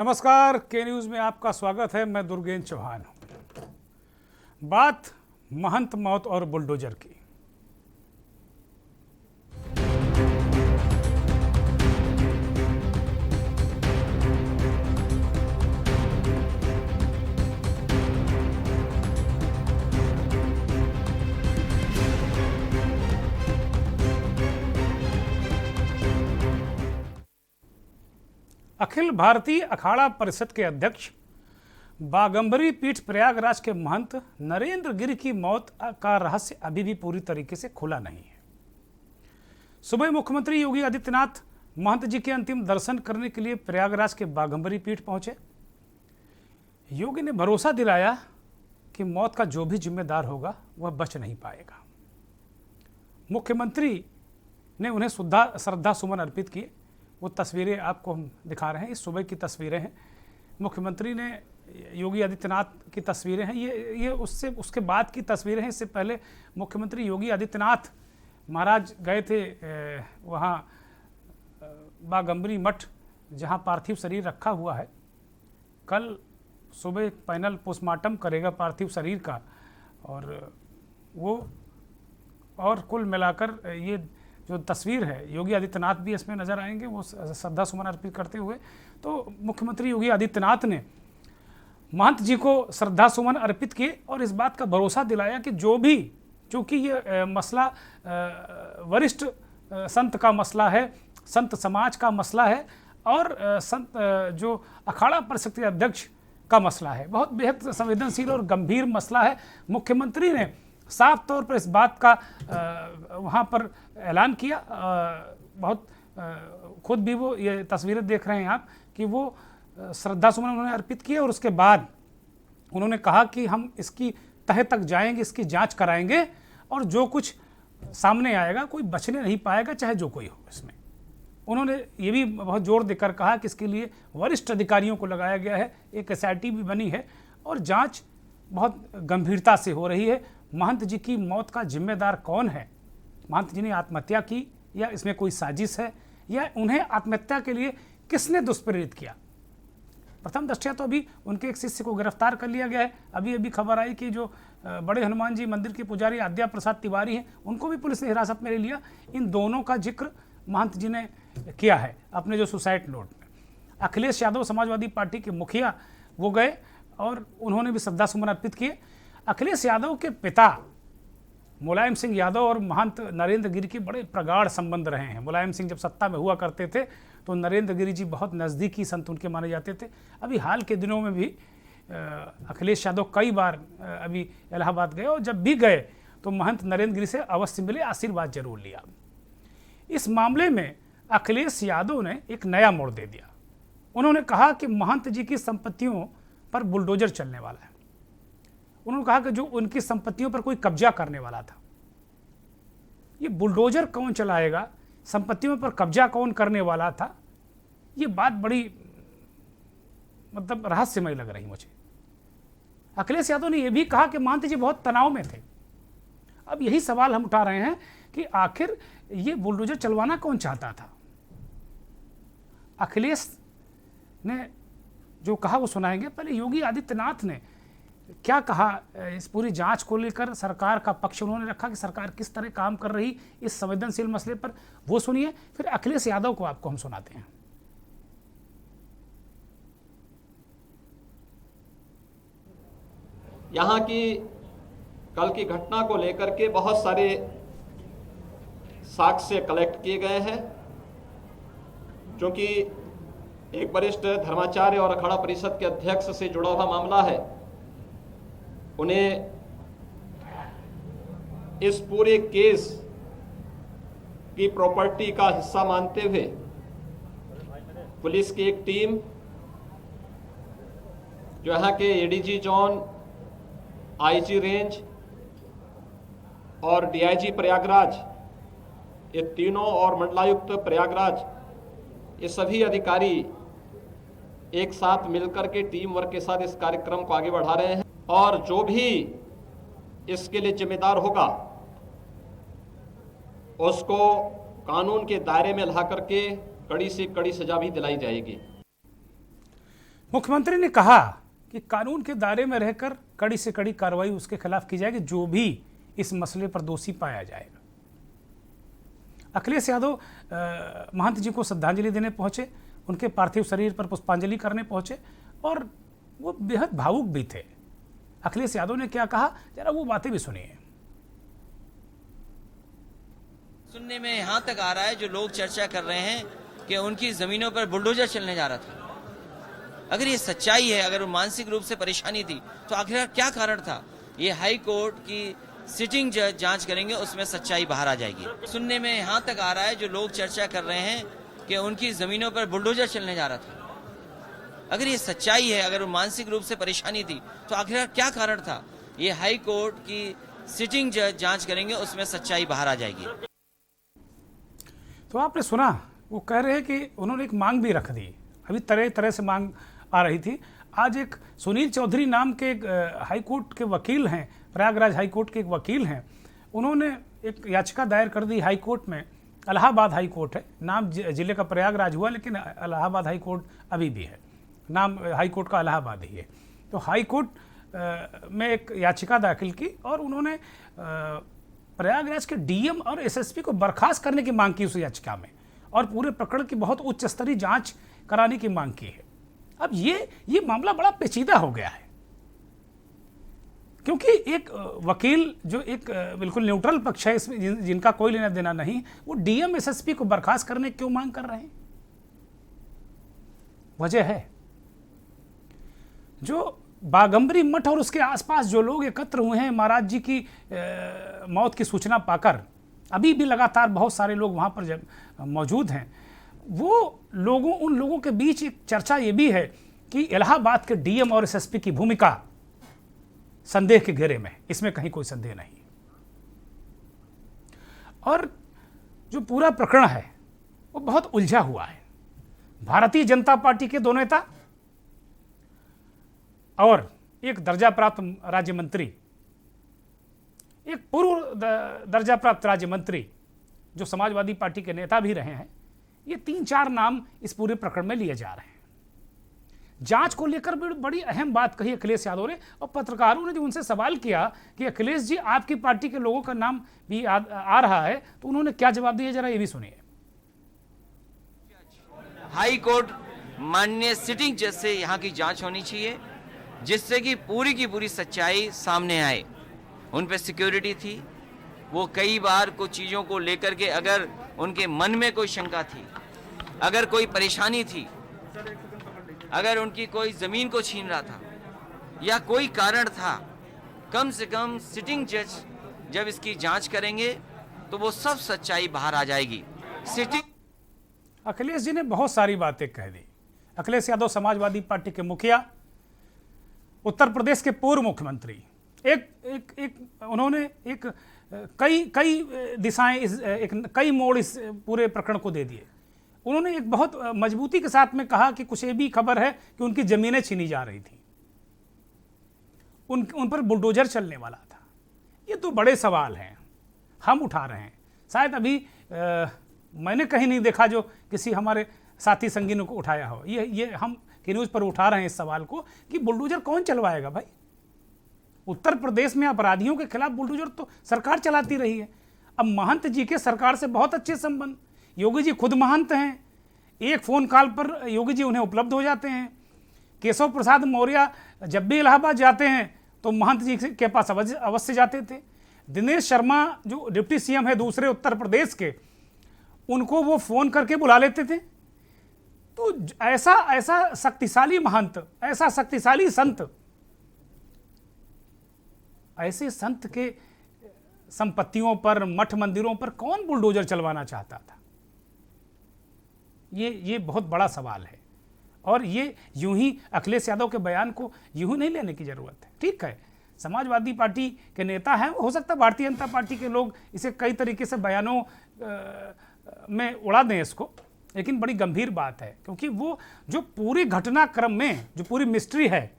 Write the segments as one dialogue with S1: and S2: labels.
S1: नमस्कार, के न्यूज़ में आपका स्वागत है। मैं दुर्गेंद्र चौहान हूँ। बात महंत मौत और बुलडोजर की। अखिल भारतीय अखाड़ा परिषद के अध्यक्ष बागंबरी पीठ प्रयागराज के महंत नरेंद्र गिरि की मौत का रहस्य अभी भी पूरी तरीके से खुला नहीं है। सुबह मुख्यमंत्री योगी आदित्यनाथ महंत जी के अंतिम दर्शन करने के लिए प्रयागराज के बागंबरी पीठ पहुंचे। योगी ने भरोसा दिलाया कि मौत का जो भी जिम्मेदार होगा वह बच नहीं पाएगा। मुख्यमंत्री ने उन्हें श्रद्धा सुमन अर्पित किए। वो तस्वीरें आपको हम दिखा रहे हैं, इस सुबह की तस्वीरें हैं। मुख्यमंत्री ने योगी आदित्यनाथ की तस्वीरें हैं, ये उसके बाद की तस्वीरें हैं। इससे पहले मुख्यमंत्री योगी आदित्यनाथ महाराज गए थे वहाँ बागंबरी मठ, जहाँ पार्थिव शरीर रखा हुआ है। कल सुबह पैनल पोस्टमार्टम करेगा पार्थिव शरीर का, और कुल मिलाकर ये जो तस्वीर है, योगी आदित्यनाथ भी इसमें नजर आएंगे वो श्रद्धा सुमन अर्पित करते हुए। तो मुख्यमंत्री योगी आदित्यनाथ ने महंत जी को श्रद्धा सुमन अर्पित किए और इस बात का भरोसा दिलाया कि जो भी, चूँकि ये मसला वरिष्ठ संत का मसला है, संत समाज का मसला है और संत जो अखाड़ा परिषद के अध्यक्ष का मसला है, बहुत बेहद संवेदनशील और गंभीर मसला है। मुख्यमंत्री ने साफ तौर पर इस बात का वहाँ पर ऐलान किया। बहुत खुद भी वो ये तस्वीरें देख रहे हैं आप कि वो श्रद्धा सुमन उन्होंने अर्पित किए और उसके बाद उन्होंने कहा कि हम इसकी तह तक जाएंगे, इसकी जांच कराएंगे और जो कुछ सामने आएगा कोई बचने नहीं पाएगा, चाहे जो कोई हो। इसमें उन्होंने ये भी बहुत जोर देकर कहा कि इसके लिए वरिष्ठ अधिकारियों को लगाया गया है, एक एसआईटी भी बनी है और जांच बहुत गंभीरता से हो रही है। महंत जी की मौत का जिम्मेदार कौन है? महंत जी ने आत्महत्या की या इसमें कोई साजिश है, या उन्हें आत्महत्या के लिए किसने दुष्प्रेरित किया? प्रथम दृष्टया तो अभी उनके एक शिष्य को गिरफ्तार कर लिया गया है। अभी खबर आई कि जो बड़े हनुमान जी मंदिर के पुजारी आद्या प्रसाद तिवारी हैं, उनको भी पुलिस ने हिरासत में ले लिया। इन दोनों का जिक्र महंत जी ने किया है अपने जो सुसाइड नोट में। अखिलेश यादव समाजवादी पार्टी के मुखिया वो गए और उन्होंने भी श्रद्धा सुमन अर्पित किए। अखिलेश यादव के पिता मुलायम सिंह यादव और महंत नरेंद्र गिरि के बड़े प्रगाढ़ संबंध रहे हैं। मुलायम सिंह जब सत्ता में हुआ करते थे तो नरेंद्र गिरि जी बहुत नज़दीकी संत उनके माने जाते थे। अभी हाल के दिनों में भी अखिलेश यादव कई बार अभी इलाहाबाद गए और जब भी गए तो महंत नरेंद्र गिरि से अवश्य मिले, आशीर्वाद जरूर लिया। इस मामले में अखिलेश यादव ने एक नया मोड़ दे दिया। उन्होंने कहा कि महंत जी की संपत्तियों पर बुलडोजर चलने वाला है। उन्होंने कहा कि जो उनकी संपत्तियों पर कोई कब्जा करने वाला था, ये बुलडोजर कौन चलाएगा, संपत्तियों पर कब्जा कौन करने वाला था, ये बात बड़ी मतलब रहस्यमय लग रही मुझे। अखिलेश यादव ने यह भी कहा कि महंत जी बहुत तनाव में थे। अब यही सवाल हम उठा रहे हैं कि आखिर ये बुलडोजर चलवाना कौन चाहता था? अखिलेश ने जो कहा वो सुनाएंगे। पहले योगी आदित्यनाथ ने क्या कहा इस पूरी जांच को लेकर, सरकार का पक्ष उन्होंने रखा कि सरकार किस तरह काम कर रही इस संवेदनशील मसले पर, वो सुनिए। फिर अखिलेश यादव को आपको हम सुनाते हैं।
S2: यहाँ की कल की घटना को लेकर के बहुत सारे साक्ष्य कलेक्ट किए गए हैं, क्योंकि एक वरिष्ठ धर्माचार्य और अखाड़ा परिषद के अध्यक्ष से जुड़ा हुआ मामला है। उन्हें इस पूरे केस की प्रॉपर्टी का हिस्सा मानते हुए पुलिस की एक टीम, जो यहाँ के एडीजी जोन, आईजी रेंज और डीआईजी प्रयागराज, ये तीनों, और मंडलायुक्त प्रयागराज, ये सभी अधिकारी एक साथ मिलकर के टीम वर्क के साथ इस कार्यक्रम को आगे बढ़ा रहे हैं। और जो भी इसके लिए जिम्मेदार होगा उसको कानून के दायरे में ला करके कड़ी से कड़ी सजा भी दिलाई जाएगी।
S1: मुख्यमंत्री ने कहा कि कानून के दायरे में रहकर कड़ी से कड़ी कार्रवाई उसके खिलाफ की जाएगी जो भी इस मसले पर दोषी पाया जाएगा। अखिलेश यादव महंत जी को श्रद्धांजलि देने पहुंचे, उनके पार्थिव शरीर पर पुष्पांजलि करने पहुंचे और वो बेहद भावुक भी थे। अखिलेश यादव ने क्या कहा, जरा वो बातें भी सुनिए।
S3: सुनने में यहाँ तक आ रहा है जो लोग चर्चा कर रहे हैं कि उनकी जमीनों पर बुलडोजर चलने जा रहा था। अगर ये सच्चाई है, अगर वो मानसिक रूप से परेशानी थी तो आखिर क्या कारण था? ये हाई कोर्ट की सिटिंग जज जांच करेंगे, उसमें सच्चाई बाहर आ जाएगी। सुनने में यहाँ तक आ रहा है जो लोग चर्चा कर रहे हैं कि उनकी जमीनों पर बुलडोजर चलने जा रहा था। अगर ये सच्चाई है, अगर वो मानसिक रूप से परेशानी थी तो आखिर क्या कारण था? ये हाई कोर्ट की सिटिंग जज जांच करेंगे, उसमें सच्चाई बाहर आ जाएगी।
S1: तो आपने सुना, वो कह रहे हैं कि उन्होंने एक मांग भी रख दी। अभी तरह तरह से मांग आ रही थी। आज एक सुनील चौधरी नाम के एक हाई कोर्ट के वकील हैं, प्रयागराज हाई कोर्ट के एक वकील हैं, उन्होंने एक याचिका दायर कर दी हाई कोर्ट में। इलाहाबाद हाई कोर्ट है, नाम जिले का प्रयागराज हुआ लेकिन इलाहाबाद हाई कोर्ट अभी भी है, नाम हाई कोर्ट का इलाहाबाद ही है। तो हाई कोर्ट में एक याचिका दाखिल की और उन्होंने प्रयागराज के डीएम और एसएसपी को बर्खास्त करने की मांग की उस याचिका में, और पूरे प्रकरण की बहुत उच्च स्तरीय जांच कराने की मांग की है। अब ये मामला बड़ा पेचीदा हो गया है, क्योंकि एक वकील जो एक बिल्कुल न्यूट्रल पक्ष है इसमें, जिनका कोई लेना देना नहीं, वो डीएम एसएसपी को बर्खास्त करने क्यों मांग कर रहे हैं? वजह है जो बागंबरी मठ और उसके आसपास जो लोग एकत्र हुए हैं महाराज जी की मौत की सूचना पाकर, अभी भी लगातार बहुत सारे लोग वहाँ पर मौजूद हैं। वो लोगों, उन लोगों के बीच एक चर्चा ये भी है कि इलाहाबाद के डीएम और एसएसपी की भूमिका संदेह के घेरे में, इसमें कहीं कोई संदेह नहीं। और जो पूरा प्रकरण है वो बहुत उलझा हुआ है। भारतीय जनता पार्टी के दो नेता और एक दर्जा प्राप्त राज्य मंत्री, एक पूर्व दर्जा प्राप्त राज्य मंत्री जो समाजवादी पार्टी के नेता भी रहे हैं, ये 3-4 नाम इस पूरे प्रकरण में लिए जा रहे हैं। जांच को लेकर बड़ी अहम बात कही अखिलेश यादव ने, और पत्रकारों ने जो उनसे सवाल किया कि अखिलेश जी आपकी पार्टी के लोगों का नाम भी आ रहा है, तो उन्होंने क्या जवाब दिया, जरा ये भी सुनिए।
S3: हाई कोर्ट माननीय सिटिंग जज से यहाँ की जांच होनी चाहिए, जिससे कि पूरी की पूरी सच्चाई सामने आए। उन पे सिक्योरिटी थी, वो कई बार कुछ चीज़ों को लेकर के अगर उनके मन में कोई शंका थी, अगर कोई परेशानी थी, अगर उनकी कोई ज़मीन को छीन रहा था या कोई कारण था, कम से कम सिटिंग जज जब इसकी जांच करेंगे तो वो सब सच्चाई बाहर आ जाएगी। सिटिंग
S1: अखिलेश जी ने बहुत सारी बातें कह दी। अखिलेश यादव समाजवादी पार्टी के मुखिया, उत्तर प्रदेश के पूर्व मुख्यमंत्री, उन्होंने कई दिशाएं, कई मोड़ इस पूरे प्रकरण को दे दिए। उन्होंने एक बहुत मजबूती के साथ में कहा कि कुछ ये भी खबर है कि उनकी जमीनें छीनी जा रही थी, उन पर बुलडोजर चलने वाला था। ये तो बड़े सवाल हैं, हम उठा रहे हैं। शायद अभी मैंने कहीं नहीं देखा जो किसी हमारे साथी संगीनों को उठाया हो। ये हम की न्यूज़ पर उठा रहे हैं इस सवाल को कि बुलडोजर कौन चलवाएगा भाई? उत्तर प्रदेश में अपराधियों के खिलाफ बुलडोजर तो सरकार चलाती रही है। अब महंत जी के सरकार से बहुत अच्छे संबंध, योगी जी खुद महंत हैं, एक फ़ोन कॉल पर योगी जी उन्हें उपलब्ध हो जाते हैं। केशव प्रसाद मौर्य जब भी इलाहाबाद जाते हैं तो महंत जी के पास अवश्य जाते थे। दिनेश शर्मा जो डिप्टी सीएम है दूसरे उत्तर प्रदेश के, उनको वो फ़ोन करके बुला लेते थे। तो ऐसा शक्तिशाली महंत, ऐसा शक्तिशाली संत, ऐसे संत के संपत्तियों पर, मठ मंदिरों पर कौन बुलडोजर चलवाना चाहता था? ये बहुत बड़ा सवाल है। और ये यूं ही अखिलेश यादव के बयान को यूं नहीं लेने की जरूरत है। ठीक है, समाजवादी पार्टी के नेता हैं, हो सकता है भारतीय जनता पार्टी के लोग इसे कई तरीके से बयानों में उड़ा दें इसको, लेकिन बड़ी गंभीर बात है, क्योंकि वो जो पूरी घटनाक्रम में जो पूरी मिस्ट्री है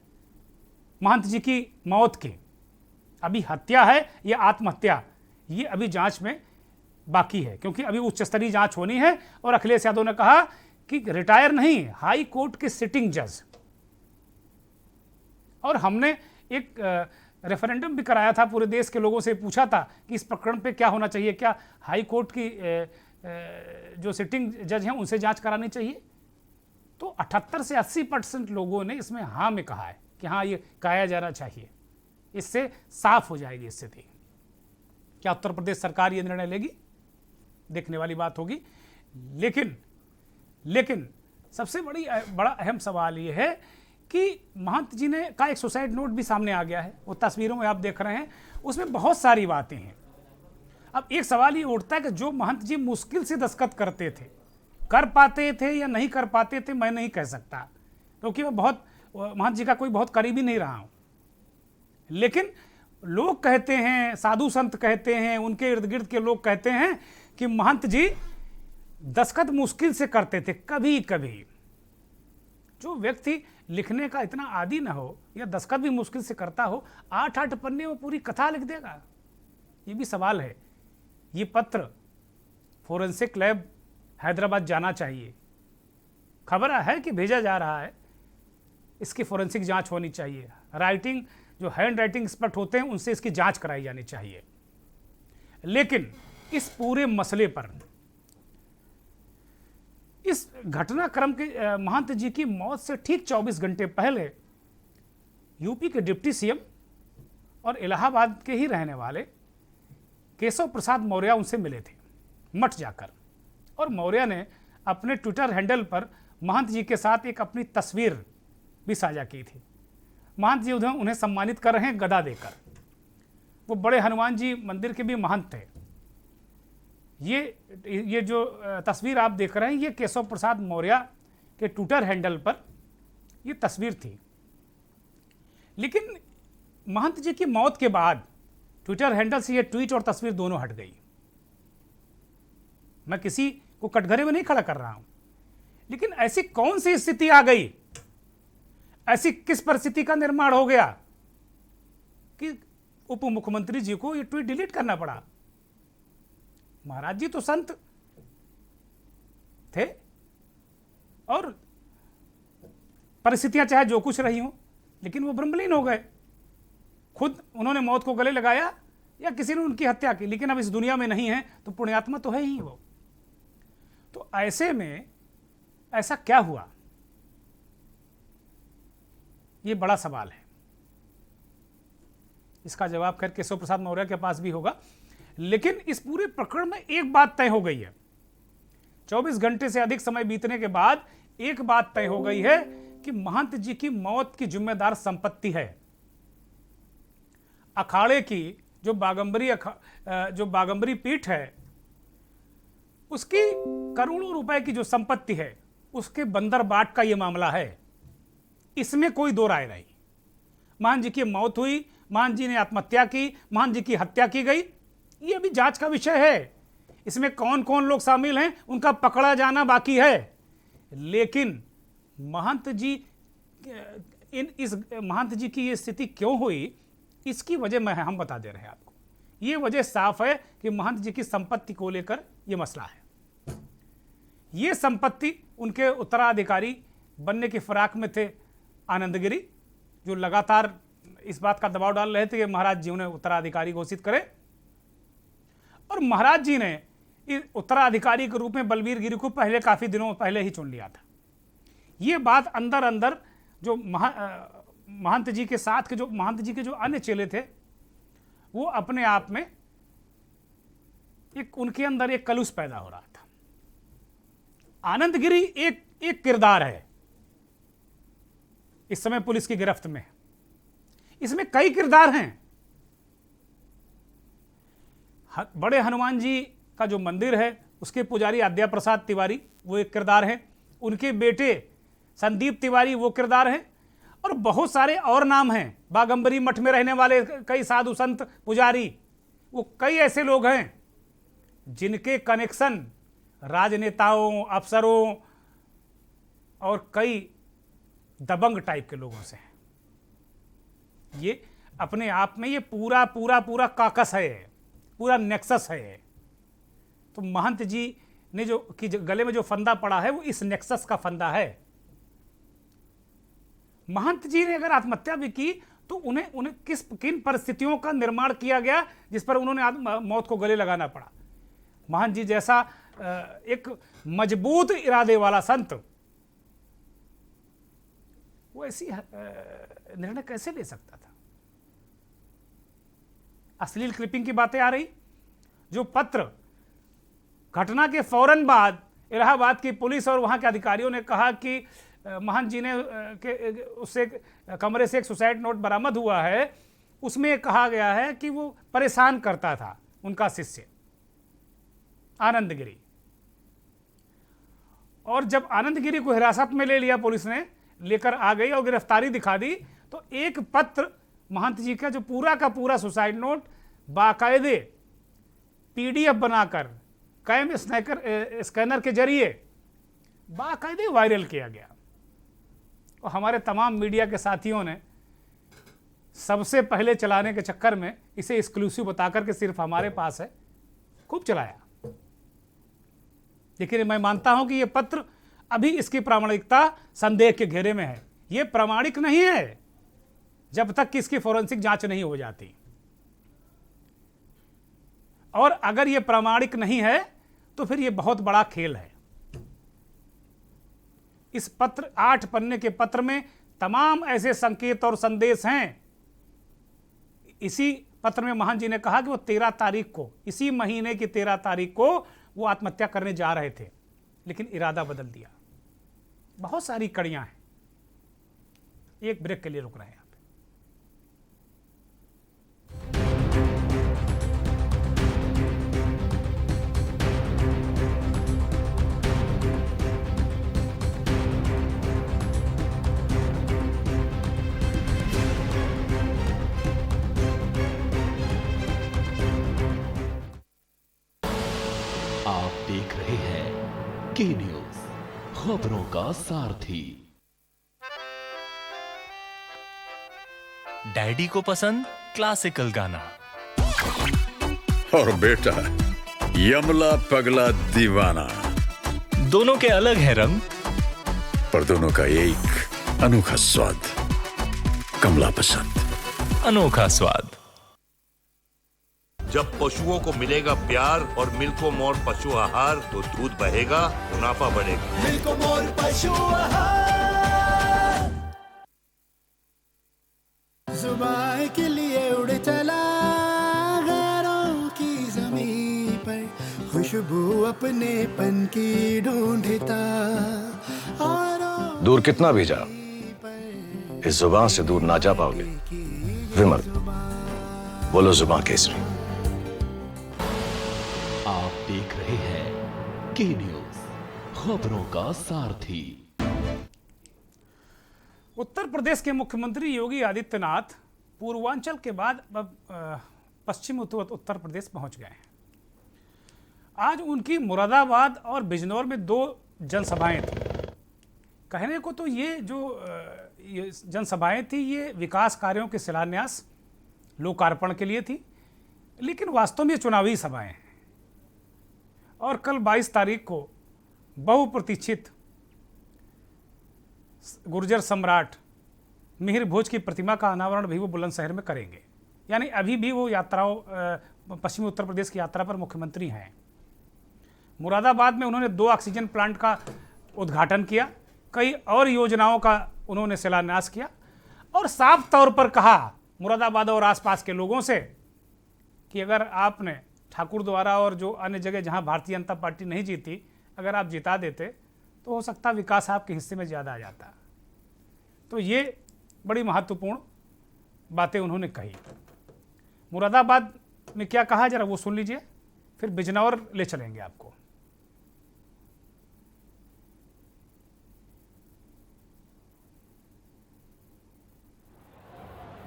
S1: महंत जी की मौत की, अभी हत्या है या आत्महत्या, ये अभी जांच में बाकी है, क्योंकि अभी उच्च स्तरीय जांच होनी है। और अखिलेश यादव ने कहा कि रिटायर नहीं, हाई कोर्ट के सिटिंग जज और हमने एक रेफरेंडम भी कराया था, पूरे देश के लोगों से पूछा था कि इस प्रकरण पे क्या होना चाहिए, क्या हाई कोर्ट की जो सिटिंग जज हैं उनसे जांच करानी चाहिए। तो 78 से 80% लोगों ने इसमें हाँ में कहा है कि हाँ ये कराया जाना चाहिए, इससे साफ हो जाएगी स्थिति। क्या उत्तर प्रदेश सरकार ये निर्णय लेगी, देखने वाली बात होगी। लेकिन सबसे बड़ा अहम सवाल ये है कि महंत जी ने का एक सुसाइड नोट भी सामने आ गया है, वो तस्वीरों में आप देख रहे हैं, उसमें बहुत सारी बातें हैं। अब एक सवाल ये उठता है कि जो महंत जी मुश्किल से दस्तखत करते थे, कर पाते थे या नहीं कर पाते थे, मैं नहीं कह सकता, क्योंकि मैं महंत जी का कोई बहुत करीबी नहीं रहा हूं। लेकिन लोग कहते हैं, साधु संत कहते हैं, उनके इर्द गिर्द के लोग कहते हैं कि महंत जी दस्तखत मुश्किल से करते थे। कभी कभी जो व्यक्ति लिखने का इतना आदी ना हो या दस्तखत भी मुश्किल से करता हो, 8-8 पन्ने में पूरी कथा लिख देगा, ये भी सवाल है। ये पत्र फोरेंसिक लैब हैदराबाद जाना चाहिए, खबर है कि भेजा जा रहा है, इसकी फोरेंसिक जांच होनी चाहिए। राइटिंग जो हैंड राइटिंग एक्सपर्ट होते हैं उनसे इसकी जांच कराई जानी चाहिए। लेकिन इस पूरे मसले पर, इस घटनाक्रम के महंत जी की मौत से ठीक 24 घंटे पहले यूपी के डिप्टी सीएम और इलाहाबाद के ही रहने वाले केशव प्रसाद मौर्य उनसे मिले थे मठ जाकर, और मौर्य ने अपने ट्विटर हैंडल पर महंत जी के साथ एक अपनी तस्वीर भी साझा की थी। महंत जी उन्हें सम्मानित कर रहे हैं गदा देकर। वो बड़े हनुमान जी मंदिर के भी महंत थे। ये जो तस्वीर आप देख रहे हैं, ये केशव प्रसाद मौर्य के ट्विटर हैंडल पर ये तस्वीर थी। लेकिन महंत जी की मौत के बाद ट्विटर हैंडल से ये ट्वीट और तस्वीर दोनों हट गई। मैं किसी को कटघरे में नहीं खड़ा कर रहा हूं, लेकिन ऐसी कौन सी स्थिति आ गई, ऐसी किस परिस्थिति का निर्माण हो गया कि उप मुख्यमंत्री जी को ये ट्वीट डिलीट करना पड़ा। महाराज जी तो संत थे और परिस्थितियां चाहे जो कुछ रही हो, लेकिन वो ब्रह्मलीन हो गए। खुद उन्होंने मौत को गले लगाया या किसी ने उनकी हत्या की, लेकिन अब इस दुनिया में नहीं है तो पुण्यात्मा तो है ही वो। तो ऐसे में ऐसा क्या हुआ, ये बड़ा सवाल है। इसका जवाब खैर केशव प्रसाद मौर्य के पास भी होगा। लेकिन इस पूरे प्रकरण में एक बात तय हो गई है, 24 घंटे से अधिक समय बीतने के बाद एक बात तय हो गई है कि महंत जी की मौत की जिम्मेदार संपत्ति है अखाड़े की जो बागंबरी पीठ है, उसकी करोड़ों रुपए की जो संपत्ति है, उसके बंदर बाट का यह मामला है। इसमें कोई दो राय नहीं। महंत जी की मौत हुई, महंत जी ने आत्महत्या की, महंत जी की हत्या की गई, ये अभी जांच का विषय है। इसमें कौन कौन लोग शामिल हैं उनका पकड़ा जाना बाकी है। लेकिन महंत जी महंत जी की ये स्थिति क्यों हुई, इसकी वजह हम बता दे रहे हैं आपको। ये वजह साफ है कि महंत जी की संपत्ति को लेकर यह मसला है। ये संपत्ति उनके उत्तराधिकारी बनने की फिराक में थे आनंदगिरी, जो लगातार इस बात का दबाव डाल रहे थे कि महाराज जी उन्हें उत्तराधिकारी घोषित करें, और महाराज जी ने इस उत्तराधिकारी के रूप में बलबीर गिरी को काफी दिनों पहले ही चुन लिया था। ये बात अंदर अंदर जो महंत जी के साथ के महंत जी के जो अन्य चेले थे, वो अपने आप में उनके अंदर एक कलुष पैदा हो रहा था। आनंदगिरी एक किरदार है, इस समय पुलिस की गिरफ्त में। इसमें कई किरदार हैं। बड़े हनुमान जी का जो मंदिर है, उसके पुजारी आद्या प्रसाद तिवारी वो एक किरदार है, उनके बेटे संदीप तिवारी वो किरदार हैं, और बहुत सारे और नाम हैं। बागंबरी मठ में रहने वाले कई साधु संत पुजारी, वो कई ऐसे लोग हैं जिनके कनेक्शन राजनेताओं, अफसरों और कई दबंग टाइप के लोगों से हैं। ये अपने आप में ये पूरा काकस है, पूरा नेक्सस है। तो महंत जी ने गले में जो फंदा पड़ा है, वो इस नेक्सस का फंदा है। महंत जी ने अगर आत्महत्या भी की तो उन्हें किन परिस्थितियों का निर्माण किया गया जिस पर उन्होंने मौत को गले लगाना पड़ा। महंत जी जैसा एक मजबूत इरादे वाला संत वो ऐसी निर्णय कैसे ले सकता था। अश्लील क्लिपिंग की बातें आ रही, जो पत्र घटना के फौरन बाद इलाहाबाद की पुलिस और वहां के अधिकारियों ने कहा कि महंत जी ने उससे कमरे से एक सुसाइड नोट बरामद हुआ है, उसमें कहा गया है कि वो परेशान करता था उनका शिष्य आनंद गिरी। और जब आनंद गिरी को हिरासत में ले लिया, पुलिस ने लेकर आ गई और गिरफ्तारी दिखा दी, तो एक पत्र महंत जी का जो पूरा का पूरा सुसाइड नोट बाकायदे PDF बनाकर कैम स्कैनर के जरिए बाकायदे वायरल किया गया। और हमारे तमाम मीडिया के साथियों ने सबसे पहले चलाने के चक्कर में इसे एक्सक्लूसिव बताकर के सिर्फ हमारे पास है, खूब चलाया। लेकिन मैं मानता हूं कि यह पत्र अभी इसकी प्रामाणिकता संदेह के घेरे में है। यह प्रामाणिक नहीं है जब तक कि इसकी फोरेंसिक जांच नहीं हो जाती। और अगर यह प्रामाणिक नहीं है तो फिर यह बहुत बड़ा खेल है। इस पत्र 8 पन्ने के पत्र में तमाम ऐसे संकेत और संदेश हैं। इसी पत्र में महंत जी ने कहा कि वो 13 तारीख को, इसी महीने की 13 तारीख को वो आत्महत्या करने जा रहे थे, लेकिन इरादा बदल दिया। बहुत सारी कड़ियां हैं। एक ब्रेक के लिए रुक रहे हैं।
S4: आप देख रहे हैं के न्यूज, खबरों का सारथी।
S5: डैडी को पसंद क्लासिकल गाना
S6: और बेटा यमला पगला दीवाना।
S5: दोनों के अलग है रंग,
S6: पर दोनों का एक अनोखा स्वाद। कमला पसंद,
S5: अनोखा स्वाद।
S7: जब पशुओं को मिलेगा प्यार और मिल्को मोर पशु आहार तो दूध बहेगा, मुनाफा बढ़ेगा।
S8: मिल्को मोर पशु आहार। जुबान के लिए उड़ चला गैरों की ज़मीं पर, खुशबू अपने पन की ढूंढता।
S9: दूर कितना भी जा, इस जुबान से दूर ना जा पाओगे। विमल, बोलो जुबान केसरी।
S4: आप देख रहे हैं के न्यूज, खबरों का सारथी।
S1: उत्तर प्रदेश के मुख्यमंत्री योगी आदित्यनाथ पूर्वांचल के बाद पश्चिम उत्तर प्रदेश पहुंच गए हैं। आज उनकी मुरादाबाद और बिजनौर में 2 जनसभाएं थी। कहने को तो ये जो जनसभाएं थी ये विकास कार्यों के शिलान्यास, लोकार्पण के लिए थी, लेकिन वास्तव में चुनावी सभाएं हैं। और कल 22 तारीख को बहुप्रतीक्षित गुर्जर सम्राट मिहिर भोज की प्रतिमा का अनावरण भी वो बुलंदशहर में करेंगे। यानी अभी भी वो पश्चिमी उत्तर प्रदेश की यात्रा पर मुख्यमंत्री हैं। मुरादाबाद में उन्होंने 2 ऑक्सीजन प्लांट का उद्घाटन किया, कई और योजनाओं का उन्होंने शिलान्यास किया और साफ तौर पर कहा मुरादाबाद और आसपास के लोगों से कि अगर आपने ठाकुर द्वारा और जो अन्य जगह जहां भारतीय जनता पार्टी नहीं जीती, अगर आप जिता देते तो हो सकता विकास आपके हिस्से में ज़्यादा आ जाता। तो ये बड़ी महत्वपूर्ण बातें उन्होंने कही। मुरादाबाद में क्या कहा जरा वो सुन लीजिए, फिर बिजनौर ले चलेंगे आपको।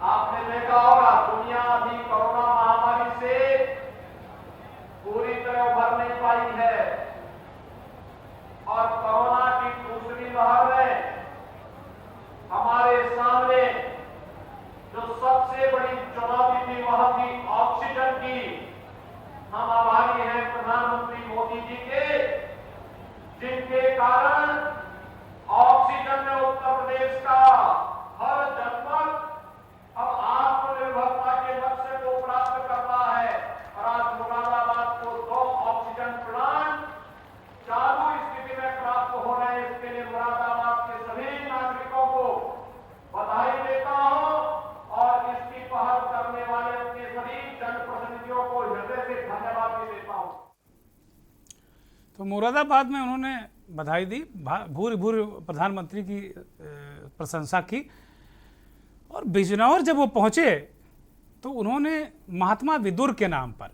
S2: आपने देखा होगा दुनिया अभी कोरोना महामारी से पूरी तरह उभर नहीं पाई है और कोरोना की दूसरी लहर में हमारे सामने जो सबसे बड़ी चुनौती थी वह थी ऑक्सीजन की। हम आभारी हैं प्रधानमंत्री मोदी जी के, जिनके कारण ऑक्सीजन में उत्तर प्रदेश का
S1: मुरादाबाद में उन्होंने बधाई दी, भूरि भूरि प्रधानमंत्री की प्रशंसा की। और बिजनौर जब वो पहुंचे तो उन्होंने महात्मा विदुर के नाम पर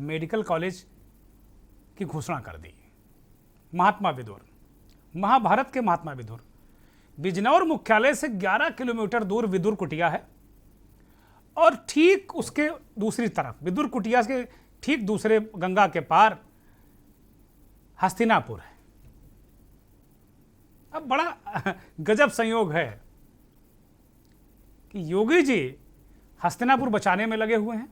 S1: मेडिकल कॉलेज की घोषणा कर दी। महात्मा विदुर, महाभारत के महात्मा विदुर। बिजनौर मुख्यालय से 11 किलोमीटर दूर विदुर कुटिया है और ठीक उसके दूसरी तरफ, विदुर कुटिया के ठीक दूसरे गंगा के पार हस्तिनापुर है। अब बड़ा गजब संयोग है कि योगी जी हस्तिनापुर बचाने में लगे हुए हैं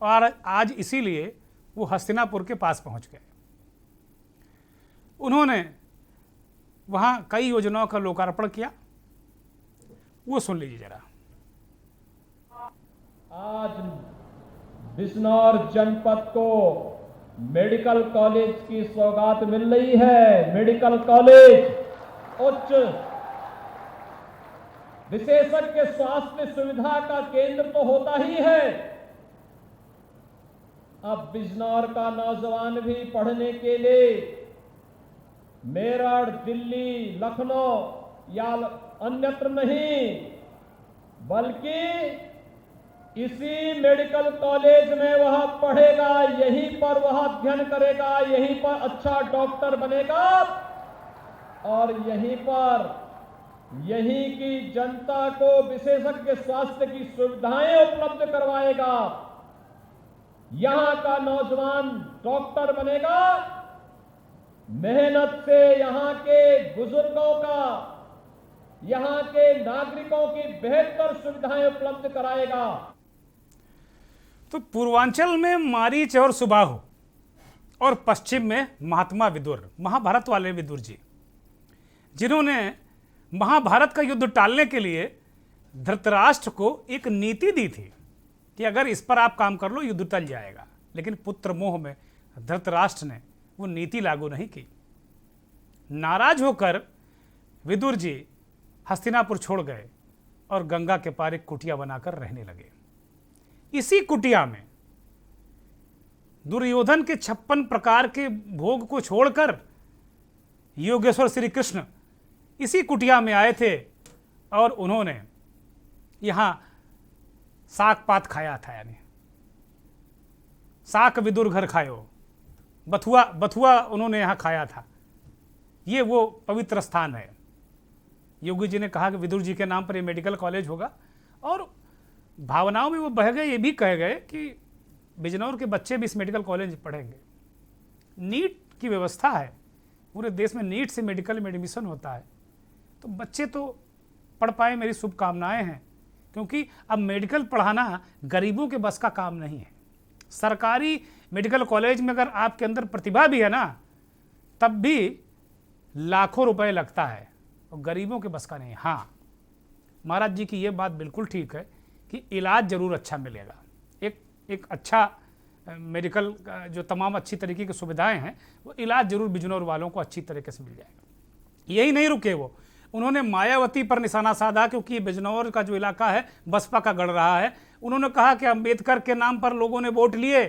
S1: और आज इसीलिए वो हस्तिनापुर के पास पहुंच गए। उन्होंने वहां कई योजनाओं का लोकार्पण किया, वो सुन लीजिए जरा।
S2: आज बिजनौर जनपद को मेडिकल कॉलेज की सौगात मिल रही है। मेडिकल कॉलेज उच्च विशेषज्ञ स्वास्थ्य सुविधा का केंद्र तो होता ही है, अब बिजनौर का नौजवान भी पढ़ने के लिए मेरठ, दिल्ली, लखनऊ या अन्यत्र नहीं, बल्कि इसी मेडिकल कॉलेज में वह पढ़ेगा, यहीं पर वह अध्ययन करेगा, यहीं पर अच्छा डॉक्टर बनेगा और यहीं पर यहीं की जनता को विशेषज्ञ स्वास्थ्य की सुविधाएं उपलब्ध करवाएगा। यहां का नौजवान डॉक्टर बनेगा, मेहनत से यहां के बुजुर्गों का, यहां के नागरिकों की बेहतर सुविधाएं उपलब्ध कराएगा।
S1: तो पूर्वांचल में मारीच और सुबाहु और पश्चिम में महात्मा विदुर, महाभारत वाले विदुर जी, जिन्होंने महाभारत का युद्ध टालने के लिए धृतराष्ट्र को एक नीति दी थी कि अगर इस पर आप काम कर लो युद्ध टल जाएगा, लेकिन पुत्र मोह में धृतराष्ट्र ने वो नीति लागू नहीं की। नाराज होकर विदुर जी हस्तिनापुर छोड़ गए और गंगा के पार एक कुटिया बनाकर रहने लगे। इसी कुटिया में दुर्योधन के 56 प्रकार के भोग को छोड़कर योगेश्वर श्री कृष्ण इसी कुटिया में आए थे और उन्होंने यहां साग पात खाया था, यानी साक विदुर घर खायो, बथुआ उन्होंने यहां खाया था। ये वो पवित्र स्थान है। योगी जी ने कहा कि विदुर जी के नाम पर ये मेडिकल कॉलेज होगा और भावनाओं में वो बह गए, ये भी कह गए कि बिजनौर के बच्चे भी इस मेडिकल कॉलेज पढ़ेंगे। नीट की व्यवस्था है पूरे देश में, नीट से मेडिकल में एडमिशन होता है, तो बच्चे तो पढ़ पाए, मेरी शुभकामनाएं हैं, क्योंकि अब मेडिकल पढ़ाना गरीबों के बस का काम नहीं है। सरकारी मेडिकल कॉलेज में अगर आपके अंदर प्रतिभा भी है ना, तब भी लाखों रुपए लगता है और गरीबों के बस का नहीं। हाँ, महाराज जी की ये बात बिल्कुल ठीक है कि इलाज जरूर अच्छा मिलेगा। एक अच्छा मेडिकल जो तमाम अच्छी तरीके की सुविधाएं हैं, वो इलाज जरूर बिजनौर वालों को अच्छी तरीके से मिल जाएगा। यही नहीं रुके वो, उन्होंने मायावती पर निशाना साधा, क्योंकि बिजनौर का जो इलाका है बसपा का गढ़ रहा है। उन्होंने कहा कि अंबेडकर के नाम पर लोगों ने वोट लिए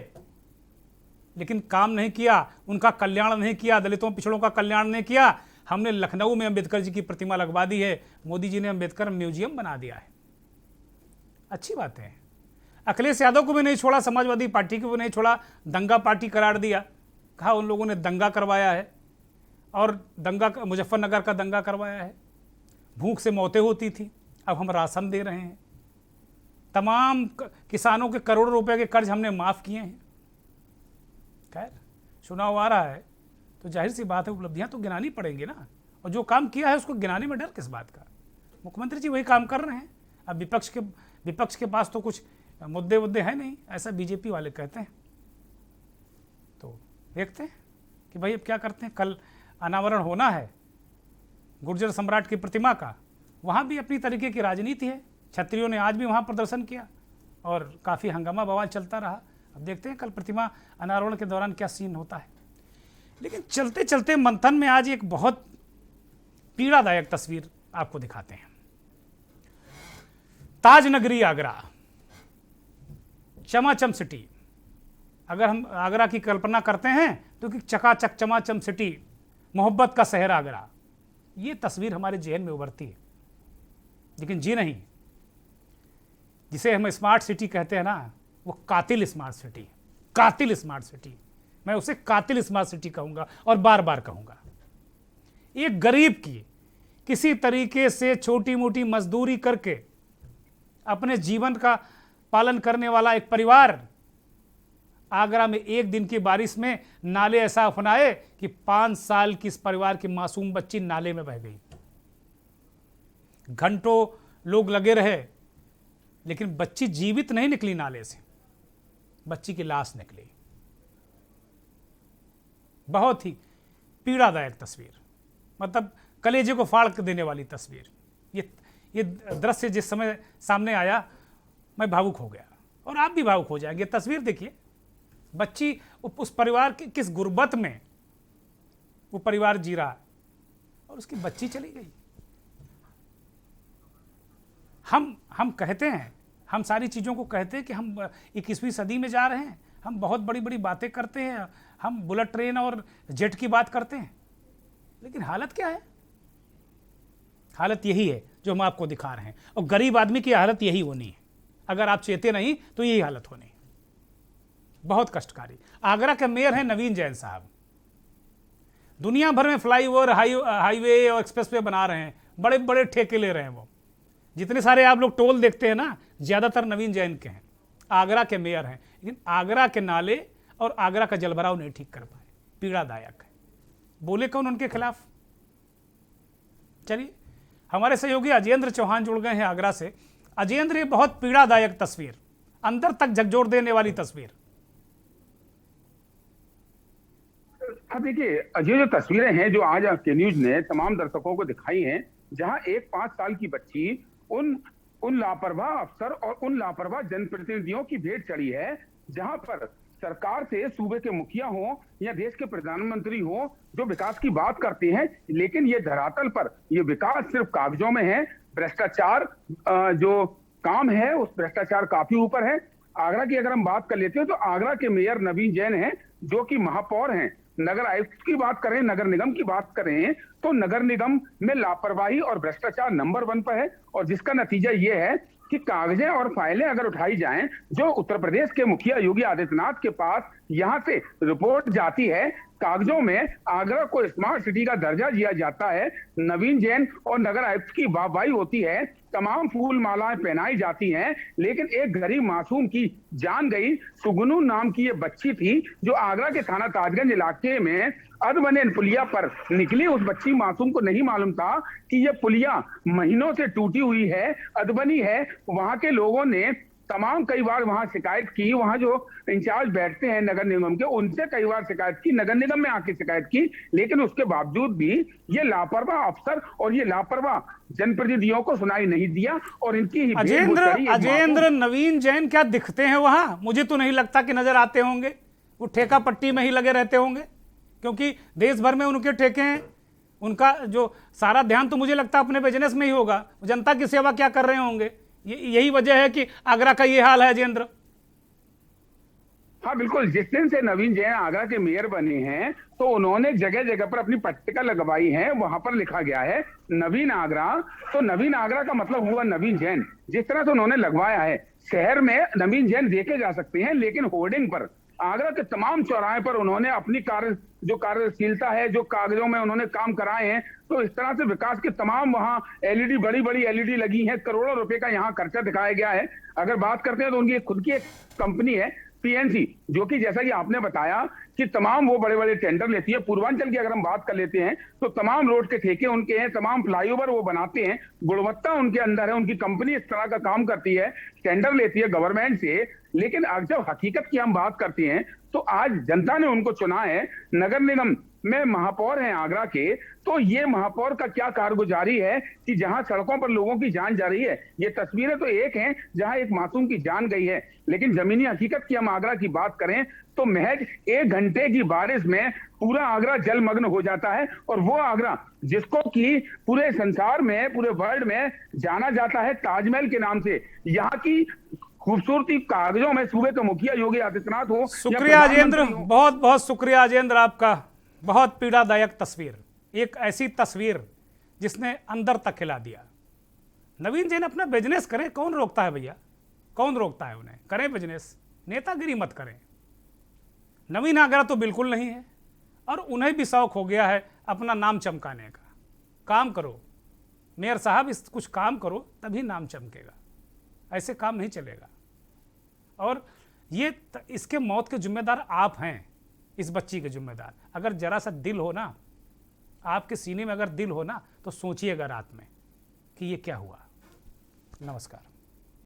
S1: लेकिन काम नहीं किया, उनका कल्याण नहीं किया, दलितों पिछड़ों का कल्याण नहीं किया। हमने लखनऊ में अंबेडकर जी की प्रतिमा लगवा दी है, मोदी जी ने अंबेडकर म्यूजियम बना दिया है। अच्छी बात है। अखिलेश यादव को भी नहीं छोड़ा, समाजवादी पार्टी को भी नहीं छोड़ा, दंगा पार्टी करार दिया, कहा उन लोगों ने दंगा करवाया है और दंगा मुजफ्फरनगर का दंगा करवाया है, भूख से मौतें होती थी, अब हम राशन दे रहे हैं, तमाम किसानों के करोड़ों रुपए के कर्ज हमने माफ़ किए हैं। खैर, चुनाव आ रहा है तो जाहिर सी बात है उपलब्धियां तो गिनानी पड़ेंगी ना, और जो काम किया है उसको गिनाने में डर किस बात का। मुख्यमंत्री जी वही काम कर रहे हैं। अब विपक्ष के पास तो कुछ मुद्दे हैं नहीं, ऐसा बीजेपी वाले कहते हैं। तो देखते हैं कि भाई अब क्या करते हैं। कल अनावरण होना है गुर्जर सम्राट की प्रतिमा का, वहाँ भी अपनी तरीके की राजनीति है। छत्रियों ने आज भी वहाँ प्रदर्शन किया और काफ़ी हंगामा बवाल चलता रहा। अब देखते हैं कल प्रतिमा अनावरण के दौरान क्या सीन होता है। लेकिन चलते चलते मंथन में आज एक बहुत पीड़ादायक तस्वीर आपको दिखाते हैं। ताज नगरी आगरा, चमाचम सिटी। अगर हम आगरा की कल्पना करते हैं क्योंकि चकाचक चमाचम सिटी, मोहब्बत का शहर आगरा, ये तस्वीर हमारे जहन में उभरती है। लेकिन जी नहीं, जिसे हम स्मार्ट सिटी कहते हैं ना, वो कातिल स्मार्ट सिटी, कातिल स्मार्ट सिटी। मैं उसे कातिल स्मार्ट सिटी कहूंगा और बार बार कहूंगा। एक गरीब की किसी तरीके से छोटी मोटी मजदूरी करके अपने जीवन का पालन करने वाला एक परिवार आगरा में एक दिन की बारिश में नाले ऐसा अपनाए कि 5 साल की इस परिवार की मासूम बच्ची नाले में बह गई। घंटों लोग लगे रहे, लेकिन बच्ची जीवित नहीं निकली नाले से, बच्ची की लाश निकली। बहुत ही पीड़ादायक तस्वीर, मतलब कलेजे को फाड़ देने वाली तस्वीर। ये दृश्य जिस समय सामने आया, मैं भावुक हो गया और आप भी भावुक हो जाएंगे। तस्वीर देखिए, बच्ची उस परिवार की किस गुर्बत में वो परिवार जी रहा है और उसकी बच्ची चली गई। हम कहते हैं, हम सारी चीज़ों को कहते हैं कि हम 21वीं सदी में जा रहे हैं, हम बहुत बड़ी बड़ी बातें करते हैं, हम बुलेट ट्रेन और जेट की बात करते हैं, लेकिन हालत क्या है? हालत यही है जो हम आपको दिखा रहे हैं, और गरीब आदमी की हालत यही होनी है। अगर आप चेते नहीं तो यही हालत होनी है। बहुत कष्टकारी। आगरा के मेयर हैं नवीन जैन साहब। दुनिया भर में फ्लाईओवर, हाईवे और एक्सप्रेसवे बना रहे हैं, बड़े बड़े ठेके ले रहे हैं। वो जितने सारे आप लोग टोल देखते हैं ना, ज़्यादातर नवीन जैन के हैं। आगरा के मेयर हैं, लेकिन आगरा के नाले और आगरा का जलभराव नहीं ठीक कर पाए। पीड़ादायक है। बोले कौन उनके खिलाफ? चलिए, हमारे सहयोगी अजेंद्र चौहान जुड़ गए हैं आगरा से। अजेंद्र, ये बहुत पीड़ादायक तस्वीर, अंदर तक झकझोर देने वाली तस्वीर।
S10: हाँ देखिए, ये जो तस्वीरें हैं जो आज के न्यूज ने तमाम दर्शकों को दिखाई हैं, जहां एक 5 साल की बच्ची उन लापरवाह अफसर और उन लापरवाह जनप्रतिनिधियों की भेंट चढ़ी है, जहां पर सरकार से सूबे के मुखिया हो या देश के प्रधानमंत्री हो जो विकास की बात करते हैं, लेकिन ये धरातल पर ये विकास सिर्फ कागजों में है। भ्रष्टाचार जो काम है उस भ्रष्टाचार काफी ऊपर है। आगरा की अगर हम बात कर लेते हैं तो आगरा के मेयर नवीन जैन हैं, जो कि महापौर हैं। नगर आयुक्त की बात करें, नगर निगम की बात करें, तो नगर निगम में लापरवाही और भ्रष्टाचार नंबर 1 पर है, और जिसका नतीजा ये है कि कागजें और फाइलें अगर उठाई जाएं, जो उत्तर प्रदेश के मुखिया योगी आदित्यनाथ के पास यहां से रिपोर्ट जाती है, कागजों में आगरा को स्मार्ट सिटी का दर्जा दिया जाता है, नवीन जैन और नगर आयुक्त की वाहवाही होती है, तमाम फूल मालाएं पहनाई जाती हैं, लेकिन एक गरीब मासूम की जान गई। सुगनू नाम की ये बच्ची थी जो आगरा के थाना ताजगंज इलाके में अधबने पुलिया पर निकली। उस बच्ची मासूम को नहीं मालूम था कि ये पुलिया महीनों से टूटी हुई है, अधबनी है। वहां के लोगों ने तमाम कई बार वहां शिकायत की, वहां जो इंचार्ज बैठते हैं नगर निगम के, उनसे कई बार शिकायत की, नगर निगम में आके शिकायत की, लेकिन उसके बावजूद भी ये लापरवाह अफसर और ये लापरवाह जनप्रतिनिधियों को सुनाई नहीं दिया। और इनकी ही
S1: अजेंद्र नवीन जैन क्या दिखते हैं वहां? मुझे तो नहीं लगता कि नजर आते होंगे, वो ठेका पट्टी में ही लगे रहते होंगे, क्योंकि देश भर में उनके ठेके हैं। उनका जो सारा ध्यान तो मुझे लगता है अपने बिजनेस में ही होगा। जनता की सेवा क्या कर रहे होंगे? यही वजह है कि आगरा का ये हाल है अजेंद्र।
S10: हाँ बिल्कुल, जिस दिन से नवीन जैन आगरा के मेयर बने हैं तो उन्होंने जगह जगह पर अपनी पट्टिका लगवाई है, वहां पर लिखा गया है नवीन आगरा। तो नवीन आगरा का मतलब हुआ नवीन जैन। जिस तरह से उन्होंने लगवाया है, शहर में नवीन जैन देखे जा सकते हैं, लेकिन होर्डिंग पर आगरा के तमाम चौराहे पर उन्होंने अपनी कार्यशीलता है, जो कागजों में उन्होंने काम कराए हैं, तो इस तरह से विकास के तमाम वहां एलईडी, बड़ी बड़ी एलईडी लगी हैं, करोड़ों रुपए का यहाँ खर्चा दिखाया गया है। अगर बात करते हैं तो उनकी खुद की एक कंपनी है पीएनसी, जो कि जैसा कि आपने बताया कि तमाम वो बड़े बड़े टेंडर लेती है। पूर्वांचल की अगर हम बात कर लेते हैं तो तमाम रोड के ठेके उनके हैं, तमाम फ्लाईओवर वो बनाते हैं, गुणवत्ता उनके अंदर है, उनकी कंपनी इस तरह का काम करती है, टेंडर लेती है गवर्नमेंट से। लेकिन जब हकीकत की हम बात करते हैं तो आज जनता ने उनको चुना है, नगर निगम में महापौर हैं आगरा के, तो ये महापौर का क्या कारगुजारी है कि जहां सड़कों पर लोगों की जान जा रही है। ये तस्वीरें तो एक हैं जहां एक मासूम की जान गई है, लेकिन जमीनी हकीकत की हम आगरा की बात करें तो महज 1 घंटे की बारिश में पूरा आगरा जलमग्न हो जाता है। और वो आगरा जिसको कि पूरे संसार में, पूरे वर्ल्ड में जाना जाता है ताजमहल के नाम से, यहाँ की खूबसूरती कागजों में सूबे के मुखिया योगी आदित्यनाथ हो,
S1: शुक्रिया अजेंद्र, बहुत बहुत शुक्रिया अजेंद्र आपका। बहुत पीड़ादायक तस्वीर, एक ऐसी तस्वीर जिसने अंदर तक हिला दिया। नवीन जैन अपना बिजनेस करें, कौन रोकता है भैया, कौन रोकता है उन्हें? करें बिजनेस, नेतागिरी मत करें। नवीन आगरा तो बिल्कुल नहीं है, और उन्हें भी शौक हो गया है अपना नाम चमकाने का। काम करो मेयर साहब, इस कुछ काम करो तभी नाम चमकेगा, ऐसे काम नहीं चलेगा। और ये इसके मौत के जिम्मेदार आप हैं, इस बच्ची के जिम्मेदार। अगर जरा सा दिल हो ना, आपके सीने में अगर दिल हो ना, तो सोचिएगा रात में कि ये क्या हुआ। नमस्कार।